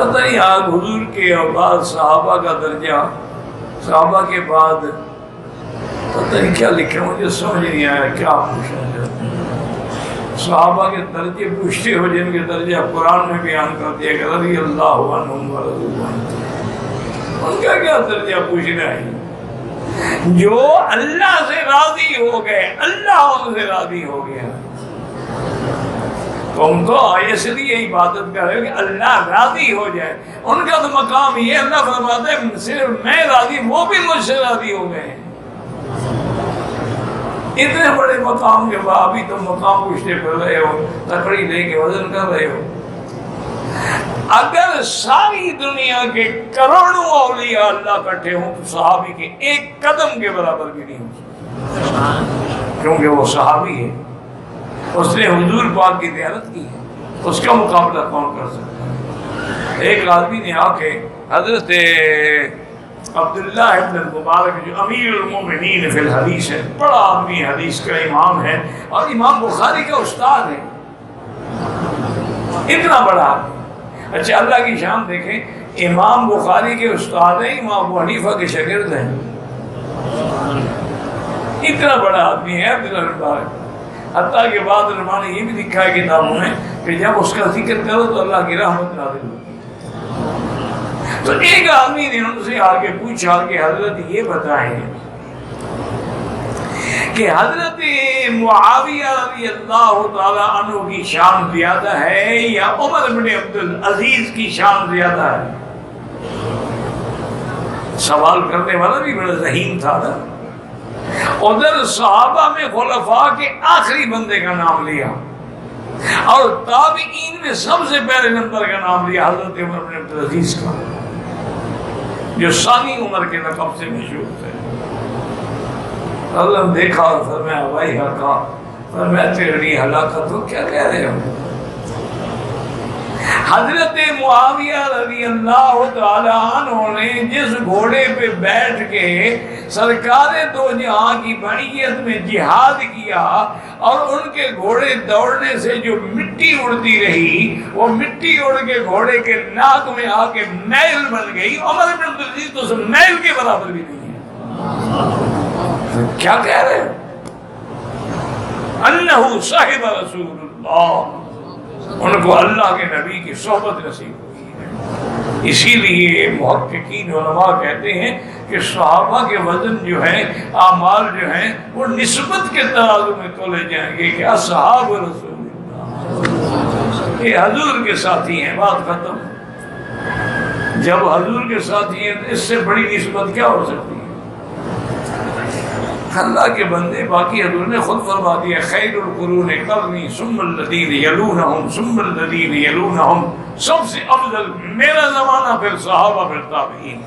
پتہ نہیں آج حضور کے بعد صحابہ کا درجہ، صحابہ کے بعد پتہ نہیں کیا لکھا، مجھے سمجھ نہیں آیا کیا پوچھنا چاہتے ہیں۔ صحابہ کے درجے پوچھتے ہو جن کے درجہ قرآن میں بیان کر دیا کہ رضی اللہ عنہم ورضوا عنہ، ان کا کیا درجہ پوچھنا ہے؟ جو اللہ سے راضی ہو گئے، اللہ ان سے راضی ہو گیا، تم تو اس لیے عبادت کر رہے ہو کہ اللہ راضی ہو جائے۔ ان کا تو مقام یہ، اللہ فرماتا ہے صرف میں راضی، وہ بھی مجھ سے راضی ہو گئے۔ اتنے بڑے مقام کے بعد بھی تم مقام پوچھتے پھر رہے ہو، لکڑی لے کے وزن کر رہے ہو۔ اگر ساری دنیا کے کروڑوں اولیاء اللہ اکٹھے ہوں تو صحابی کے ایک قدم کے برابر بھی نہیں ہو سکتے، کیونکہ وہ صحابی ہے، اس نے حضور پاک کی زیارت کی ہے، اس کا مقابلہ کون کر سکتا ہے؟ ایک آدمی نے آ کے حضرت عبداللہ ابن المبارک جو امیر المومنین فی الحدیث ہے، بڑا آدمی حدیث کا امام ہے اور امام بخاری کا استاد ہے، اتنا بڑا آدمی۔ اچھا اللہ کی شان دیکھیں، امام بخاری کے استاد ہیں، امام ابو حنیفہ کے شاگرد ہیں، اتنا بڑا آدمی ہے عبداللہ المبارک۔ حتیٰ کہ بعد علماء نے یہ بھی لکھا ہے کتابوں میں کہ جب اس کا ذکر کرو تو اللہ کی رحمت نازل ہوتی ہے۔ تو ایک آدمی نے ان سے آگے پوچھا کہ حضرت یہ بتائیں کہ حضرت معاویہ رضی اللہ تعالیٰ عنہ کی شان زیادہ ہے یا عمر بن عبدالعزیز کی شان زیادہ ہے؟ سوال کرنے والا بھی بڑا ذہین تھا نا۔ ادھر صحابہ میں خلفاء کے آخری بندے کا نام لیا اور تابعین میں سب سے پہلے نمبر کا نام لیا حضرت عمر بن عبدالعزیز کا، جو ثانی عمر کے لقب سے مشہور تھے۔ اللہ نے دیکھا اور فرمایا بھائی حقا، فرمایا تیری ہلاکت ہو، کیا کہہ رہے ہو؟ حضرت معاویہ رضی اللہ تعالی عنہ نے جس گھوڑے پہ بیٹھ کے سرکار دو جہاں کی معیت میں جہاد کیا اور ان کے گھوڑے دوڑنے سے جو مٹی اڑتی رہی، وہ مٹی اڑ کے گھوڑے کے ناک میں آ کے میل بن گئی، عمر بن عبدالعزیز تو اس میل کے برابر بھی نہیں ہے۔ کیا کہہ رہے ہیں؟ انہو صاحب رسول اللہ، ان کو اللہ کے نبی کی صحبت نصیب ہوئی ہے۔ اسی لیے محققین علماء کہتے ہیں کہ صحابہ کے وزن جو ہے، اعمال جو ہیں، وہ نسبت کے ترازو میں تولے جائیں گے کہ اصحاب رسول اللہ، یہ حضور کے ساتھی ہیں، بات ختم۔ جب حضور کے ساتھی ہیں اس سے بڑی نسبت کیا ہو سکتی ہے؟ اللہ کے بندے، باقی حضور نے خود فرما دیا خیر القرون قرنی ثم الذین یلونہم ثم الذین یلونہم، سب سے افضل میرا زمانہ، پھر صحابہ، پھر تابعین۔